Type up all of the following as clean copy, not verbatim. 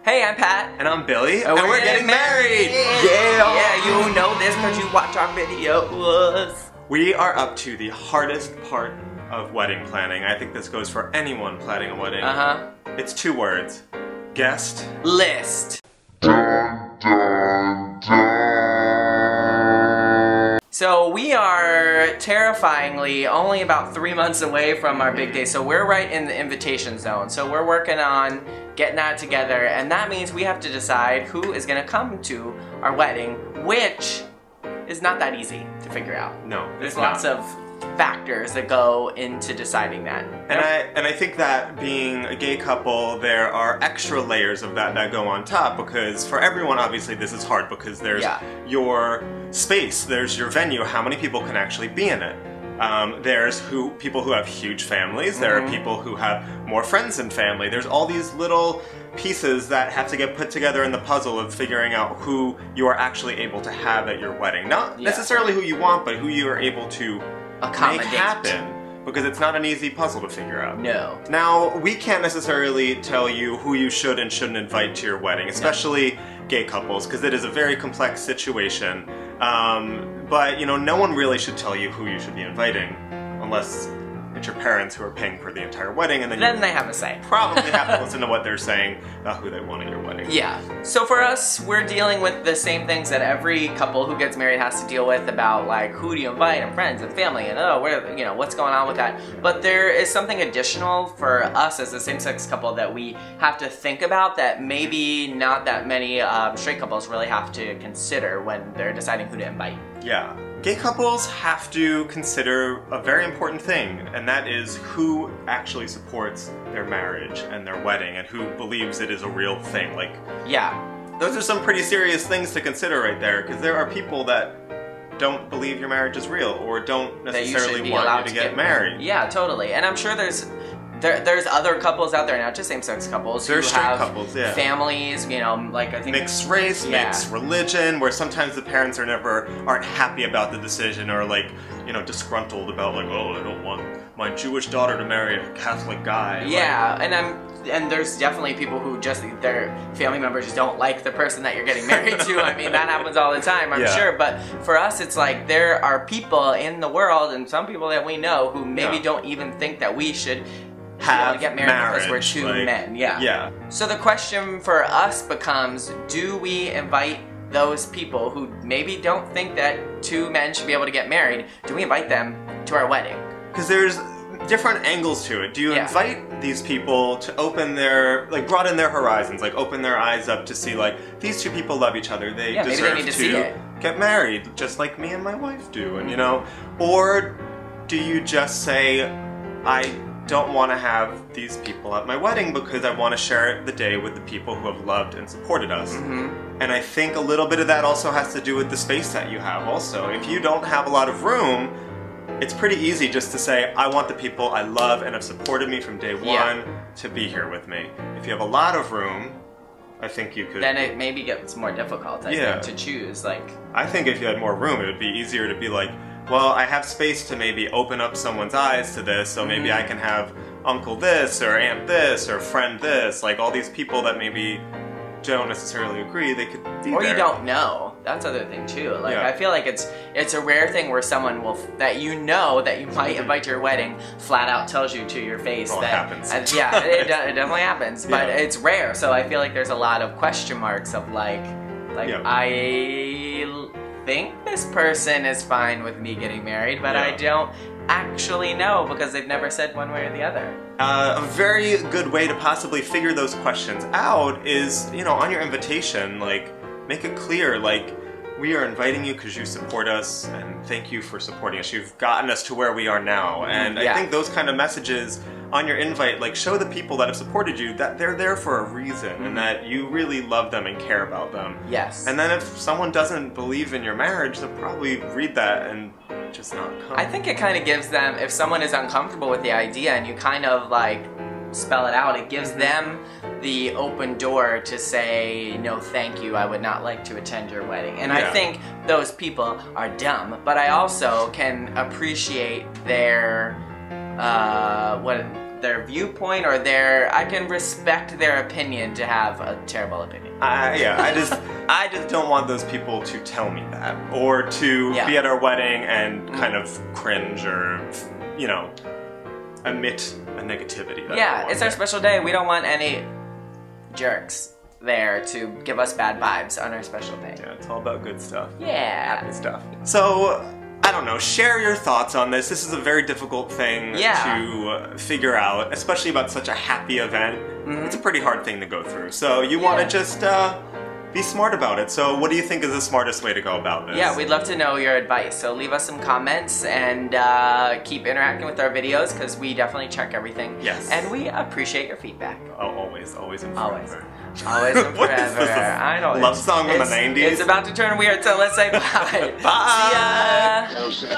Hey, I'm Pat. And I'm Billy. And we're getting married! Yeah! Yeah, you know this because you watch our videos. We are up to the hardest part of wedding planning. I think this goes for anyone planning a wedding. Uh-huh. It's 2 words. Guest list. So we are terrifyingly only about 3 months away from our big day, so we're right in the invitation zone. So we're working on getting that together, and that means we have to decide who is going to come to our wedding, which is not that easy to figure out. No, There's lots of factors that go into deciding that. And I think that being a gay couple, there are extra layers of that go on top, because for everyone, obviously, this is hard because there's your space, there's your venue, how many people can actually be in it. There's people who have huge families, there are people who have more friends than family. There's all these little pieces that have to get put together in the puzzle of figuring out who you are actually able to have at your wedding. Not necessarily who you want, but who you are able to make happen. Because it's not an easy puzzle to figure out. No. Now, we can't necessarily tell you who you should and shouldn't invite to your wedding, especially gay couples, because it is a very complex situation. But, you know, no one really should tell you who you should be inviting, unless it's your parents who are paying for the entire wedding, and then they have a say. Probably have to listen to what they're saying about who they want at your wedding. Yeah. So for us, we're dealing with the same things that every couple who gets married has to deal with about, like, who do you invite, and friends and family, and where, you know, what's going on with that. But there is something additional for us as a same-sex couple that we have to think about that maybe not that many straight couples really have to consider when they're deciding who to invite. Yeah. Gay couples have to consider a very important thing, and that is who actually supports their marriage and their wedding, and who believes it is a real thing. Like, those are some pretty serious things to consider right there, because there are people that don't believe your marriage is real, or don't necessarily want you to get married. Yeah, totally. And I'm sure there's other couples out there, not just same-sex couples, who have families, you know, like I think mixed race, mixed religion, where sometimes the parents aren't happy about the decision, or like, you know, disgruntled about like, oh, I don't want my Jewish daughter to marry a Catholic guy. Yeah, and there's definitely people who just, their family members just don't like the person that you're getting married to. I mean, that happens all the time, I'm sure. But for us, it's like there are people in the world, and some people that we know, who maybe don't even think that we should get married because we're 2 men. Yeah. So the question for us becomes, do we invite those people who maybe don't think that 2 men should be able to get married? Do we invite them to our wedding? Because there's different angles to it. Do you invite these people to open their, like, broaden their horizons, like open their eyes up to see, like, these 2 people love each other, they deserve to get married, just like me and my wife do, and you know? Or do you just say, I don't want to have these people at my wedding because I want to share the day with the people who have loved and supported us. And I think a little bit of that also has to do with the space that you have also. If you don't have a lot of room, it's pretty easy just to say, I want the people I love and have supported me from day one to be here with me. If you have a lot of room, I think you could... Then it maybe gets more difficult, I think, to choose. Like, I think if you had more room, it would be easier to be like, well, I have space to maybe open up someone's eyes to this, so maybe I can have uncle this, or aunt this, or friend this, like all these people that maybe don't necessarily agree, they could be there. Or you don't know. That's the other thing too. Like, I feel like it's a rare thing where someone will, that you know that you might invite to your wedding, flat out tells you to your face that... it happens. It definitely happens, but it's rare, so I feel like there's a lot of question marks of like I think this person is fine with me getting married, but I don't actually know because they've never said one way or the other. A very good way to possibly figure those questions out is, you know, on your invitation, like, make it clear, like, we are inviting you because you support us, and thank you for supporting us. You've gotten us to where we are now, and I think those kind of messages on your invite, like, show the people that have supported you that they're there for a reason, and that you really love them and care about them. Yes. And then if someone doesn't believe in your marriage, they'll probably read that and just not come. I think it kind of gives them, if someone is uncomfortable with the idea and you kind of, like, spell it out, it gives them the open door to say, no thank you, I would not like to attend your wedding. And I think those people are dumb, but I also can appreciate their their viewpoint or I can respect their opinion to have a terrible opinion. Yeah, I just don't want those people to tell me that, or to be at our wedding and kind of cringe or, you know, emit a negativity. Yeah, it's our special day. We don't want any jerks there to give us bad vibes on our special day. Yeah, it's all about good stuff. Yeah. Happy stuff. So, I don't know, share your thoughts on this. This is a very difficult thing to figure out, especially about such a happy event. It's a pretty hard thing to go through. So you want to just be smart about it. So what do you think is the smartest way to go about this? Yeah, we'd love to know your advice. So leave us some comments and keep interacting with our videos because we definitely check everything. Yes. And we appreciate your feedback. Oh, always and forever. Always and forever. I know. Love song from the 90s? It's about to turn weird, so let's say bye. Bye. See ya.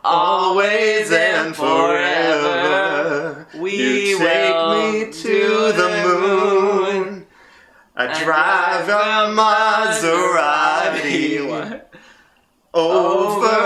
Always and forever, you take me to the moon. I drive a Maserati over